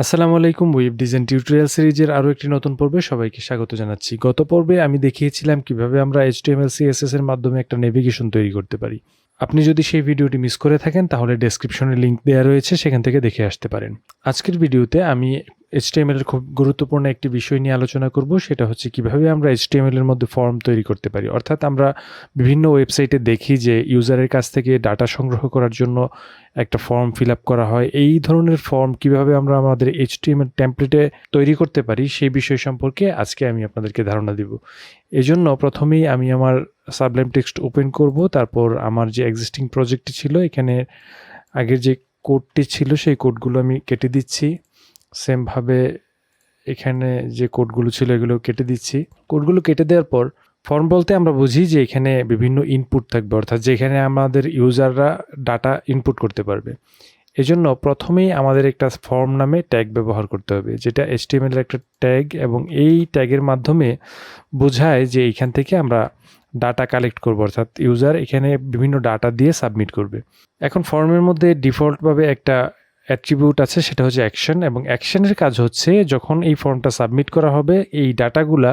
আসসালামু আলাইকুম। Web design tutorial সিরিজের আরও একটি নতুন পর্বে সবাইকে স্বাগত জানাচ্ছি। গত পর্বে আমি দেখিয়েছিলাম কিভাবে আমরা HTML CSS এর মাধ্যমে একটা নেভিগেশন তৈরি করতে পারি। আপনি যদি সেই ভিডিওটি মিস করে থাকেন তাহলে ডেসক্রিপশনে লিংক দেওয়া রয়েছে, সেখান থেকে দেখে আসতে পারেন। আজকের ভিডিওতে আমি HTML এর খুব গুরুত্বপূর্ণ একটি বিষয় নিয়ে আলোচনা করব, সেটা হচ্ছে কিভাবে আমরা HTML এর মধ্যে ফর্ম তৈরি করতে পারি। অর্থাৎ আমরা বিভিন্ন ওয়েবসাইটে দেখি যে ইউজারের কাছ থেকে ডাটা সংগ্রহ করার জন্য একটা ফর্ম ফিল আপ করা হয়। এই ধরনের ফর্ম কিভাবে আমরা আমাদের HTML টেমপ্লেটে তৈরি করতে পারি সেই বিষয় সম্পর্কে আজকে আমি আপনাদেরকে ধারণা দিব। এজন্য প্রথমেই আমি আমার সাবলাইম টেক্সট ওপেন করব, তারপর আমার যে এক্সিস্টিং প্রজেক্টটি ছিল এখানে আগের যে কোডটি ছিল সেই কোডগুলো আমি কেটে দিচ্ছি। সেমভাবে এখানে যে কোডগুলো ছিল এগুলো কেটে দিচ্ছি। কোডগুলো কেটে দেওয়ার পর ফর্ম বলতে আমরা বুঝি যে এখানে বিভিন্ন ইনপুট থাকবে, অর্থাৎ যেখানে আমাদের ইউজাররা ডাটা ইনপুট করতে পারবে। এজন্য প্রথমেই আমাদের একটা ফর্ম নামে ট্যাগ ব্যবহার করতে হবে, যেটা HTML এর একটা ট্যাগ, এবং এই ট্যাগের মাধ্যমে বোঝায় যে এখান থেকে আমরা ডাটা কালেক্ট করব, অর্থাৎ ইউজার এখানে বিভিন্ন ডাটা দিয়ে সাবমিট করবে। এখন ফর্মের মধ্যে ডিফল্টভাবে একটা অ্যাট্রিবিউট আছে, সেটা হচ্ছে অ্যাকশন, এবং অ্যাকশনের কাজ হচ্ছে যখন এই ফর্মটা সাবমিট করা হবে এই ডাটাগুলা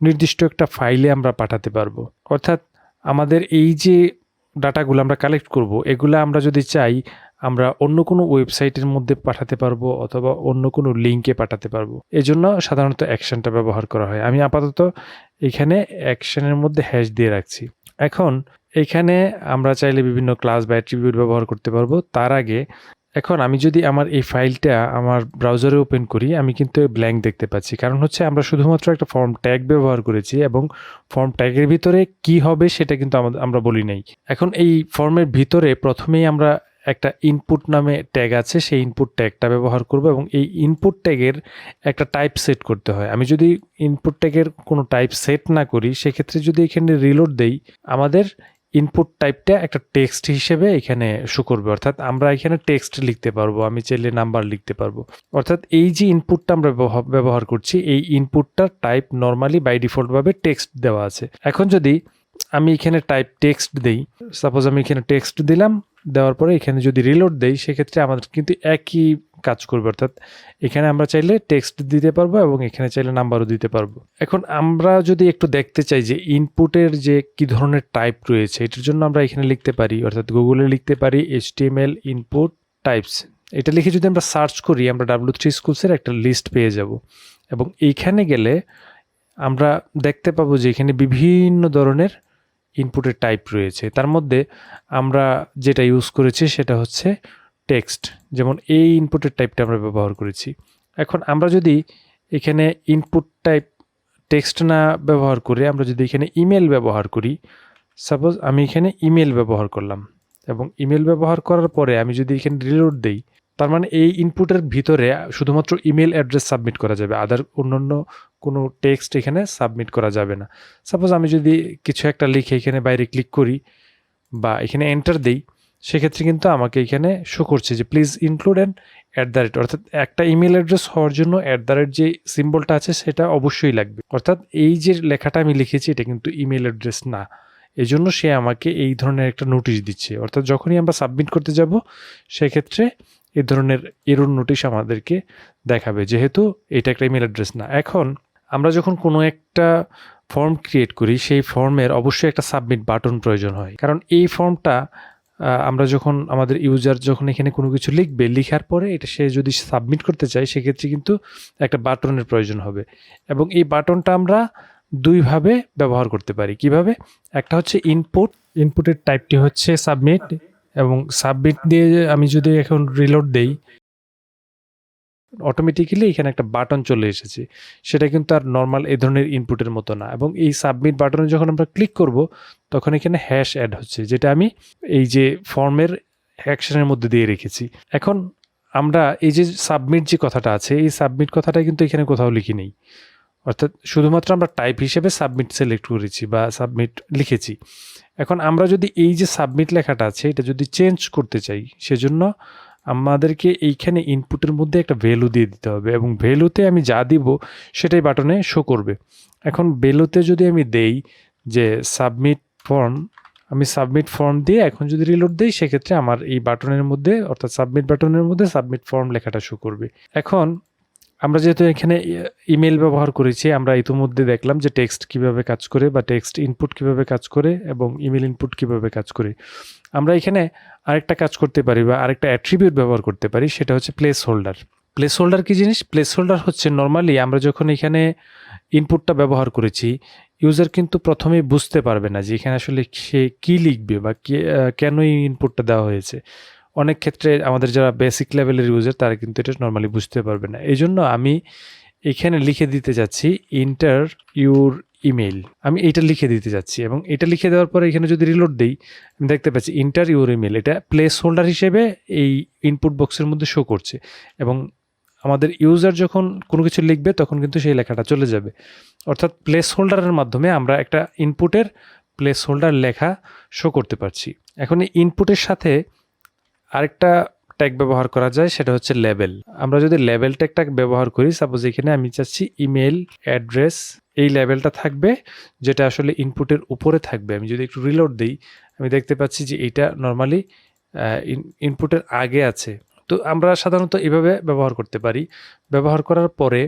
নির্দিষ্ট একটা ফাইলে আমরা পাঠাতে পারবো। অর্থাৎ আমাদের এই যে ডাটাগুলো আমরা কালেক্ট করব এগুলা আমরা যদি চাই আমরা অন্য কোনো ওয়েবসাইটের মধ্যে পাঠাতে পারবো অথবা অন্য কোনো লিঙ্কে পাঠাতে পারবো। এজন্য সাধারণত অ্যাকশনটা ব্যবহার করা হয়। আমি আপাতত এখানে অ্যাকশনের মধ্যে হ্যাশ দিয়ে রাখছি। এখন এখানে আমরা চাইলে বিভিন্ন ক্লাস বা অ্যাট্রিবিউট ব্যবহার করতে পারবো। তার আগে এখন আমি যদি আমার এই ফাইলটা আমার ব্রাউজারে ওপেন করি, আমি কিন্তু ব্ল্যাঙ্ক দেখতে পাচ্ছি, কারণ হচ্ছে আমরা শুধুমাত্র একটা ফর্ম ট্যাগ ব্যবহার করেছি এবং ফর্ম ট্যাগের ভিতরে কি হবে সেটা কিন্তু আমরা বলি নাই। এখন এই ফর্মের ভিতরে প্রথমেই আমরা একটা ইনপুট নামে ট্যাগ আছে, সেই ইনপুট ট্যাগটা ব্যবহার করব, এবং এই ইনপুট ট্যাগের একটা টাইপ সেট করতে হয়। আমি যদি ইনপুট ট্যাগের কোনো টাইপ সেট না করি, সেক্ষেত্রে যদি এখানে রিলোড দেই আমাদের ইনপুট টাইপটা একটা টেক্সট হিসেবে এখানে শো করবে, অর্থাৎ আমরা এখানে টেক্সট লিখতে পারবো, আমি চাইলে নাম্বার লিখতে পারবো। অর্থাৎ এই যে ইনপুটটা আমরা ব্যবহার করছি এই ইনপুটটার টাইপ নর্মালি বাই ডিফল্টভাবে টেক্সট দেওয়া আছে। এখন যদি আমি এখানে টাইপ টেক্সট দেই, সাপোজ আমি এখানে টেক্সট দিলাম, দেওয়ার পরে এখানে যদি রিলোড দেই সেক্ষেত্রে আমাদের কিন্তু একই কাজ করবে, অর্থাৎ এখানে আমরা চাইলে টেক্সট দিতে পারবো এবং এখানে চাইলে নাম্বারও দিতে পারবো। এখন আমরা যদি একটু দেখতে চাই যে ইনপুটের যে কি ধরনের টাইপ রয়েছে, এটার জন্য আমরা এখানে লিখতে পারি, অর্থাৎ গুগলে লিখতে পারি HTML ইনপুট টাইপস। এটা লিখে যদি আমরা সার্চ করি আমরা W3 স্কুলসের একটা লিস্ট পেয়ে যাব, এবং এইখানে গেলে আমরা দেখতে পাবো যে এখানে বিভিন্ন ধরনের ইনপুটের টাইপ রয়েছে। তার মধ্যে আমরা যেটা ইউজ করেছি সেটা হচ্ছে টেক্সট, যেমন এই ইনপুটের টাইপটা আমরা ব্যবহার করেছি। এখন আমরা যদি এখানে ইনপুট টাইপ টেক্সট না ব্যবহার করে আমরা যদি এখানে ইমেল ব্যবহার করি, সাপোজ আমি এখানে ইমেল ব্যবহার করলাম, এবং ইমেল ব্যবহার করার পরে আমি যদি এখানে রিলোড দেই, তার মানে এই ইনপুটের ভিতরে শুধুমাত্র ইমেল অ্যাড্রেস সাবমিট করা যাবে, আদার অন্যান্য কোনো টেক্সট এখানে সাবমিট করা যাবে না। সাপোজ আমি যদি কিছু একটা লিখে এখানে বাইরে ক্লিক করি বা এখানে এন্টার দেই, সেক্ষেত্রে কিন্তু আমাকে এখানে শো করছে যে প্লিজ ইনক্লুড @, অর্থাৎ একটা ইমেল অ্যাড্রেস হওয়ার জন্য @ যে সিম্বলটা আছে সেটা অবশ্যই লাগবে। অর্থাৎ এই যে লেখাটা আমি লিখেছি এটা কিন্তু ইমেল অ্যাড্রেস না, এজন্য সে আমাকে এই ধরনের একটা নোটিশ দিচ্ছে। অর্থাৎ যখনই আমরা সাবমিট করতে যাব সেক্ষেত্রে এই ধরনের এরর নোটিশ আমাদেরকে দেখাবে, যেহেতু এটা একটা ইমেল অ্যাড্রেস না। এখন আমরা যখন কোনো একটা ফর্ম ক্রিয়েট করি সেই ফর্মের অবশ্যই একটা সাবমিট বাটন প্রয়োজন হয়, কারণ এই ফর্মটা আমরা যখন আমাদের ইউজার যখন এখানে কোনো কিছু লিখবে, লিখার পরে এটা সে যদি সাবমিট করতে চায় সেক্ষেত্রে কিন্তু একটা বাটনের প্রয়োজন হবে, এবং এই বাটনটা আমরা দুইভাবে ব্যবহার করতে পারি। কিভাবে? একটা হচ্ছে ইনপুটের টাইপটি হচ্ছে সাবমিট, এবং সাবমিট দিয়ে আমি যদি এখন রিলোড দেই অটোমেটিক্যালি এখানে একটা বাটন চলে এসেছে, সেটা কিন্তু আর নর্মাল এই ধরনের ইনপুটের মতো না। এবং এই সাবমিট বাটনে যখন আমরা ক্লিক করব তখন এখানে হ্যাশ অ্যাড হচ্ছে, যেটা আমি এই যে ফর্মের অ্যাকশনের মধ্যে দিয়ে রেখেছি। এখন আমরা এই যে সাবমিট যে কথাটা আছে এই সাবমিট কথাটা কিন্তু এখানে কোথাও লিখি নেই, অর্থাৎ শুধুমাত্র আমরা টাইপ হিসেবে সাবমিট সিলেক্ট করেছি বা সাবমিট লিখেছি। এখন আমরা যদি এই যে সাবমিট লেখাটা আছে এটা যদি চেঞ্জ করতে চাই, সেজন্য আমাদেরকে এইখানে ইনপুটের মধ্যে একটা ভ্যালু দিয়ে দিতে হবে, এবং ভ্যালুতে আমি যা দিব সেটাই বাটনে শো করবে। এখন ভ্যালুতে যদি আমি দেই যে সাবমিট ফর্ম, আমি সাবমিট ফর্ম দিয়ে এখন যদি রিলোড দেই সেক্ষেত্রে আমার এই বাটনের মধ্যে অর্থাৎ সাবমিট বাটনের মধ্যে সাবমিট ফর্ম লেখাটা শো করবে। এখন আমরা যেহেতু এখানে ইমেল ব্যবহার করেছি, আমরা ইতিমধ্যে দেখলাম যে টেক্সট কিভাবে কাজ করে বা টেক্সট ইনপুট কিভাবে কাজ করে এবং ইমেল ইনপুট কিভাবে কাজ করে। আমরা এখানে আরেকটা কাজ করতে পারি বা আরেকটা অ্যাট্রিবিউট ব্যবহার করতে পারি, সেটা হচ্ছে প্লেস হোল্ডার। প্লেস হোল্ডার কি জিনিস? প্লেস হোল্ডার হচ্ছে নর্মালি আমরা যখন এখানে ইনপুটটা ব্যবহার করেছি, ইউজার কিন্তু প্রথমেই বুঝতে পারবে না যে এখানে আসলে সে কী লিখবে বা কেন এই ইনপুটটা দেওয়া হয়েছে। অনেক ক্ষেত্রে আমাদের যারা বেসিক লেভেলের ইউজার তারা কিন্তু এটা নর্মালি বুঝতে পারবে না। এজন্য আমি এখানে লিখে দিতে যাচ্ছি এন্টার ইউর ইমেইল। আমি এইটা লিখে দিতে যাচ্ছি এবং এটা লিখে দেওয়ার পরে এখানে যদি রিলোড দেই, আমি দেখতে পাচ্ছি এন্টার ইউর ইমেইল। এটা প্লেস হোল্ডার হিসেবে এই ইনপুট বক্সের মধ্যে শো করছে এবং আমাদের ইউজার যখন কোনো কিছু লিখবে তখন কিন্তু সেই লেখাটা চলে যাবে। অর্থাৎ প্লেস হোল্ডারের মাধ্যমে আমরা একটা ইনপুটের প্লেস হোল্ডার লেখা শো করতে পারছি। এখন এই ইনপুটের সাথে আরেকটা ট্যাগ ব্যবহার করা যায়, সেটা হচ্ছে লেবেল। আমরা যদি লেবেল ট্যাগটা ব্যবহার করি, সাপোজ এখানে আমি চাচ্ছি ইমেল অ্যাড্রেস, এই লেবেলটা থাকবে যেটা আসলে ইনপুটের উপরে থাকবে। আমি যদি একটু রিলোড দিই, আমি দেখতে পাচ্ছি যে এইটা নর্মালি ইনপুটের আগে আছে। তো আমরা সাধারণত এভাবে ব্যবহার করতে পারি। ব্যবহার করার পরে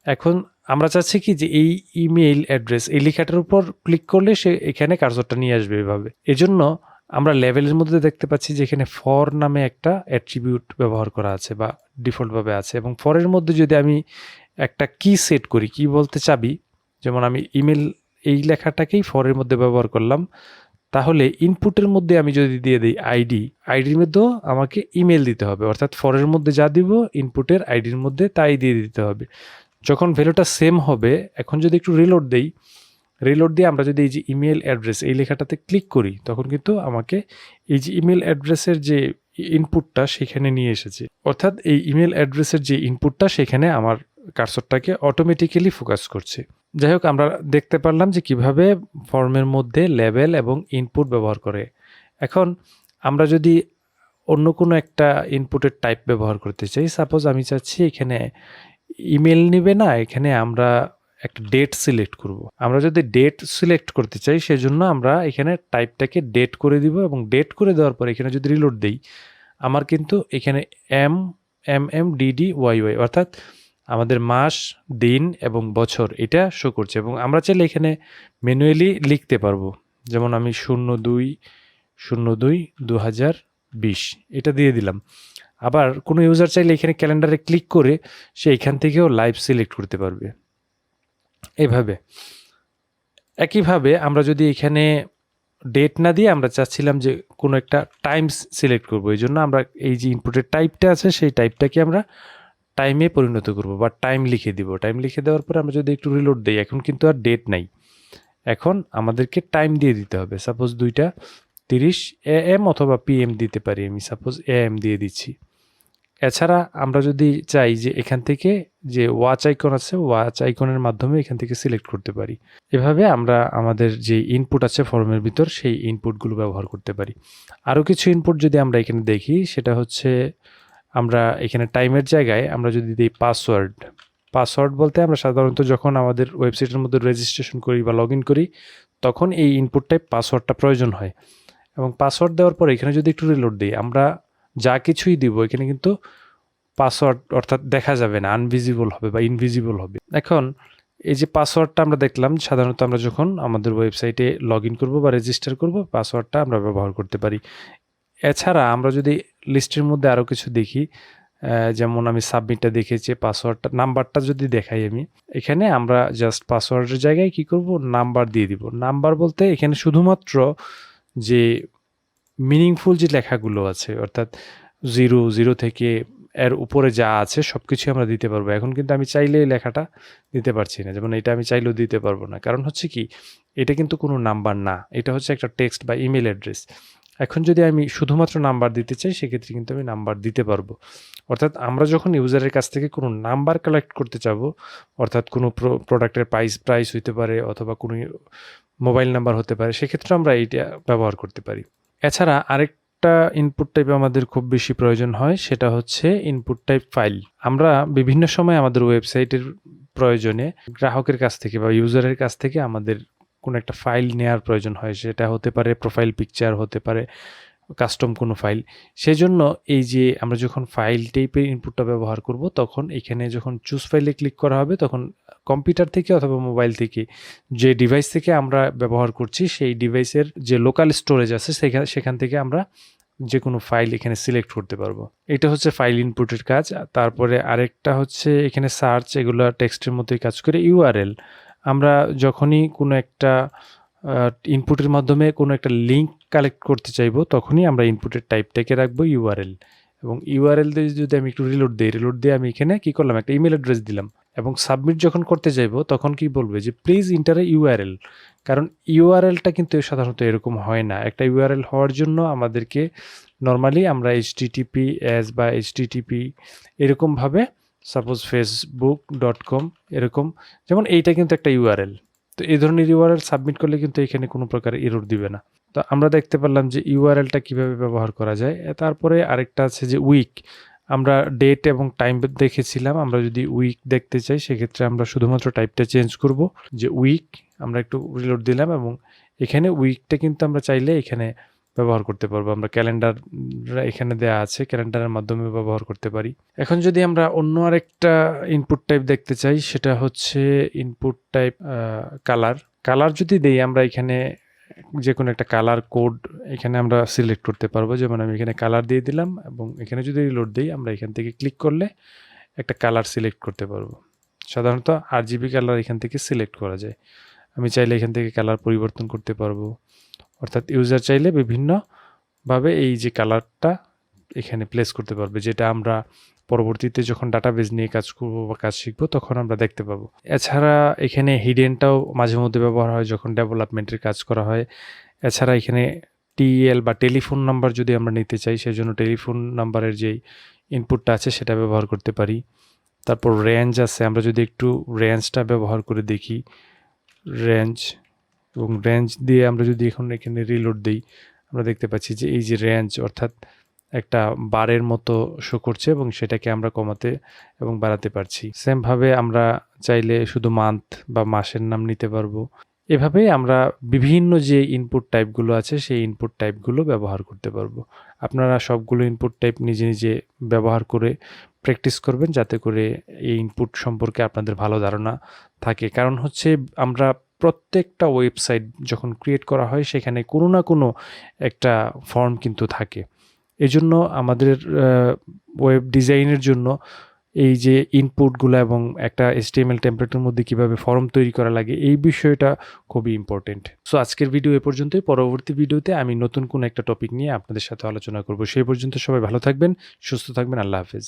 এখন আমরা চাচ্ছি কি যে এই ইমেইল অ্যাড্রেস এই লেখাটার উপর ক্লিক করলে সে এখানে কার্সরটা নিয়ে আসবে এভাবে। এজন্য আমরা লেভেলের মধ্যে দেখতে পাচ্ছি যে এখানে ফর নামে একটা অ্যাট্রিবিউট ব্যবহার করা আছে বা ডিফল্টভাবে আছে এবং ফরের মধ্যে যদি আমি একটা কি সেট করি, কি বলতে চাবি, যেমন আমি ইমেল এই লেখাটাকেই ফরের মধ্যে ব্যবহার করলাম, তাহলে ইনপুটের মধ্যে আমি যদি দিয়ে দিই আইডির মধ্যেও আমাকে ইমেল দিতে হবে। অর্থাৎ ফরের মধ্যে যা দিব ইনপুটের আইডির মধ্যে তাই দিয়ে দিতে হবে। যখন ভ্যালুটা সেম হবে, এখন যদি একটু রিলোড দিয়ে আমরা যদি এই যে ইমেল অ্যাড্রেস এই লেখাটাতে ক্লিক করি, তখন কিন্তু আমাকে এই যে ইমেল অ্যাড্রেসের যে ইনপুটটা সেখানে নিয়ে এসেছে। অর্থাৎ এই ইমেল অ্যাড্রেসের যে ইনপুটটা সেখানে আমার কার্সরটাকে অটোমেটিক্যালি ফোকাস করছে। যাই হোক, আমরা দেখতে পারলাম যে কিভাবে ফর্মের মধ্যে লেবেল এবং ইনপুট ব্যবহার করে। এখন আমরা যদি অন্য কোনো একটা ইনপুটের টাইপ ব্যবহার করতে চাই, সাপোজ আমি চাচ্ছি এখানে ইমেল নিবে না, এখানে আমরা একটা ডেট সিলেক্ট করব। আমরা যদি ডেট সিলেক্ট করতে চাই, সেজন্য আমরা এখানে টাইপটাকে ডেট করে দিব এবং ডেট করে দেওয়ার পর এখানে যদি রিলোড দেই, আমার কিন্তু এখানে MMDDYY অর্থাৎ আমাদের মাস, দিন এবং বছর এটা শো করছে এবং আমরা চাইলে এখানে ম্যানুয়ালি লিখতে পারবো। যেমন আমি 02/02/2020 এটা দিয়ে দিলাম। আবার কোনো ইউজার চাইলে এখানে ক্যালেন্ডারে ক্লিক করে সে এখান থেকেও লাইভ সিলেক্ট করতে পারবে। এভাবে একইভাবে আমরা যদি এখানে ডেট না দিয়ে আমরা চাচ্ছিলাম যে কোনো একটা টাইম সিলেক্ট করব, এই জন্য আমরা এই যে ইনপুটের টাইপটা আছে সেই টাইপটাকে আমরা টাইমে পরিণত করব বা টাইম লিখে দিব। টাইম লিখে দেওয়ার পরে আমরা যদি একটু রিলোড দিই, এখন কিন্তু আর ডেট নাই, এখন আমাদেরকে টাইম দিয়ে দিতে হবে। সাপোজ 2:30 AM অথবা PM দিতে পারি, আমি সাপোজ AM দিয়ে দিচ্ছি। এছাড়া আমরা যদি চাই যে এখান থেকে যে ওয়াচ আইকন আছে, ওয়াচ আইকনের মাধ্যমে এখান থেকে সিলেক্ট করতে পারি। এভাবে আমরা আমাদের যে ইনপুট আছে ফর্মের ভিতর সেই ইনপুটগুলো ব্যবহার করতে পারি। আরও কিছু ইনপুট যদি আমরা এখানে দেখি, সেটা হচ্ছে আমরা এখানে টাইমের জায়গায় আমরা যদি দিই পাসওয়ার্ড বলতে আমরা সাধারণত যখন আমাদের ওয়েবসাইটের মধ্যে রেজিস্ট্রেশন করি বা লগ ইন করি, তখন এই ইনপুটটাই পাসওয়ার্ডটা প্রয়োজন হয় এবং পাসওয়ার্ড দেওয়ার পর এখানে যদি একটু রিলোড দিই, আমরা যা কিছুই দিব এখানে কিন্তু পাসওয়ার্ড অর্থাৎ দেখা যাবে না, আনভিজিবল হবে বা ইনভিজিবল হবে। এখন এই যে পাসওয়ার্ডটা আমরা দেখলাম, সাধারণত আমরা যখন আমাদের ওয়েবসাইটে লগ ইন করবো বা রেজিস্টার করব, পাসওয়ার্ডটা আমরা ব্যবহার করতে পারি। এছাড়া আমরা যদি লিস্টের মধ্যে আরও কিছু দেখি, যেমন আমি সাবমিটটা দেখেছি, পাসওয়ার্ডটা নাম্বারটা যদি দেখাই, আমি এখানে আমরা জাস্ট পাসওয়ার্ডের জায়গায় কি করব, নাম্বার দিয়ে দিব। নাম্বার বলতে এখানে শুধুমাত্র যে মিনিংফুল যে লেখাগুলো আছে, অর্থাৎ 0 থেকে এর উপরে যা আছে সব কিছুই আমরা দিতে পারবো। এখন কিন্তু আমি চাইলে এই লেখাটা দিতে পারছি না, যেমন এটা আমি চাইলেও দিতে পারবো না। কারণ হচ্ছে কি, এটা কিন্তু কোনো নাম্বার না, এটা হচ্ছে একটা টেক্সট বা ইমেল অ্যাড্রেস। এখন যদি আমি শুধুমাত্র নাম্বার দিতে চাই, সেক্ষেত্রে কিন্তু আমি নাম্বার দিতে পারবো। অর্থাৎ আমরা যখন ইউজারের কাছ থেকে কোনো নাম্বার কালেক্ট করতে চাবো, অর্থাৎ কোনো প্রোডাক্টের প্রাইস হতে পারে অথবা কোনো মোবাইল নাম্বার হতে পারে, সেক্ষেত্রে আমরা এইটা ব্যবহার করতে পারি। এছাড়া আরেকটা ইনপুট টাইপ আমাদের খুব বেশি প্রয়োজন হয়, সেটা হচ্ছে ইনপুট টাইপ ফাইল। আমরা বিভিন্ন সময় আমাদের ওয়েবসাইটের প্রয়োজনে গ্রাহকের কাছ থেকে বা ইউজারের কাছ থেকে আমাদের কোনো একটা ফাইল নেওয়ার প্রয়োজন হয়। সেটা হতে পারে প্রোফাইল পিকচার, হতে পারে কাস্টম কোনো ফাইল। সেজন্য এই যে আমরা যখন ফাইল টাইপের ইনপুটটা ব্যবহার করব, তখন এখানে যখন চুজ ফাইলে ক্লিক করা হবে, তখন কম্পিউটার থেকে অথবা মোবাইল থেকে যে ডিভাইস থেকে আমরা ব্যবহার করছি, সেই ডিভাইসের যে লোকাল স্টোরেজ আছে সেখান থেকে আমরা যে কোনো ফাইল এখানে সিলেক্ট করতে পারবো। এটা হচ্ছে ফাইল ইনপুটের কাজ। তারপরে আরেকটা হচ্ছে এখানে সার্চ, এগুলো টেক্সটের মতোই কাজ করে। ইউআরএল, আমরা যখনই কোনো একটা ইনপুটের মাধ্যমে কোনো একটা লিঙ্ক কালেক্ট করতে চাইবো, তখনই আমরা ইনপুটের টাইপটাকে রাখবো ইউআরএল। এবং ইউআরএল দিয়ে যদি আমি একটু রিলোড দিয়ে আমি এখানে কি করলাম, একটা ইমেল অ্যাড্রেস দিলাম এবং সাবমিট যখন করতে যাইবো, তখন কি বলবে যে প্লিজ ইন্টার এ ইউআরএল। কারণ ইউআরএলটা কিন্তু সাধারণত এরকম হয় না। একটা ইউআরএল হওয়ার জন্য আমাদেরকে নর্মালি আমরা https বা http এরকমভাবে, সাপোজ facebook.com এরকম, যেমন এইটা কিন্তু একটা ইউআরএল। তো এই ধরনের ইউআরএল সাবমিট করলে কিন্তু এখানে কোনো প্রকার এরর দিবে না। তো আমরা দেখতে পারলাম যে ইউআরএলটা কিভাবে ব্যবহার করা যায়। তারপরে আরেকটা আছে যে উইক। আমরা ডেট এবং টাইম দেখেছিলাম, আমরা যদি উইক দেখতে চাই সেক্ষেত্রে আমরা শুধুমাত্র টাইপটা চেঞ্জ করব যে উইক। আমরা একটু রিলোড দিলাম এবং এখানে উইকটা কিন্তু আমরা চাইলে এখানে ব্যবহার করতে পারবো। আমরা ক্যালেন্ডার এখানে দেয়া আছে, ক্যালেন্ডারের মাধ্যমে ব্যবহার করতে পারি। এখন যদি আমরা অন্য আরেকটা ইনপুট টাইপ দেখতে চাই, সেটা হচ্ছে ইনপুট টাইপ কালার যদি দেই, আমরা এখানে যে কোনো একটা কালার কোড এখানে আমরা সিলেক্ট করতে পারবো। যেমন আমি এখানে কালার দিয়ে দিলাম এবং এখানে যদি রিলোড দিই, আমরা এখান থেকে ক্লিক করলে একটা কালার সিলেক্ট করতে পারবো। সাধারণত RGB কালার এখান থেকে সিলেক্ট করা যায়। আমি চাইলে এখান থেকে কালার পরিবর্তন করতে পারবো, অর্থাৎ ইউজার চাইলে বিভিন্নভাবে এই যে কালারটা এখানে প্লেস করতে পারবে, যেটা আমরা পরবর্তীতে যখন ডাটাবেজ নিয়ে কাজ করবো বা কাজ শিখবো তখন আমরা দেখতে পাবো। এছাড়া এখানে হিডেনটাও মাঝে মধ্যে ব্যবহার হয় যখন ডেভেলপমেন্টের কাজ করা হয়। এছাড়া এখানে টিএল বা টেলিফোন নাম্বার যদি আমরা নিতে চাই, সেজন্য টেলিফোন নাম্বারের যেই ইনপুটটা আছে সেটা ব্যবহার করতে পারি। তারপর রেঞ্জ আছে, আমরা যদি একটু রেঞ্জটা ব্যবহার করে দেখি, রেঞ্জ এবং রেঞ্জ দিয়ে আমরা যদি এখন এখানে রিলোড দিই, আমরা দেখতে পাচ্ছি যে এই যে রেঞ্জ অর্থাৎ একটা বারের মতো শো করছে এবং সেটাকে আমরা কমাতে এবং বাড়াতে পারছি। সেমভাবে আমরা চাইলে শুধু মান্থ বা মাসের নাম নিতে পারবো। এভাবেই আমরা বিভিন্ন যে ইনপুট টাইপগুলো আছে সেই ইনপুট টাইপগুলো ব্যবহার করতে পারবো। আপনারা সবগুলো ইনপুট টাইপ নিজে নিজে ব্যবহার করে প্র্যাকটিস করবেন, যাতে করে এই ইনপুট সম্পর্কে আপনাদের ভালো ধারণা থাকে। কারণ হচ্ছে আমরা প্রত্যেকটা ওয়েবসাইট যখন ক্রিয়েট করা হয় সেখানে কোনো না কোনো একটা ফর্ম কিন্তু থাকে। এজন্য আমাদের ওয়েব ডিজাইনের জন্য এই যে ইনপুটগুলো এবং একটা HTML টেমপ্লেটের মধ্যে কিভাবে ফর্ম তৈরি করা লাগে, এই বিষয়টা খুবই ইম্পর্টেন্ট। সো আজকের ভিডিও এ পর্যন্তই। পরবর্তী ভিডিওতে আমি নতুন কোনো একটা টপিক নিয়ে আপনাদের সাথে আলোচনা করব। সেই পর্যন্ত সবাই ভালো থাকবেন, সুস্থ থাকবেন। আল্লাহ হাফেজ।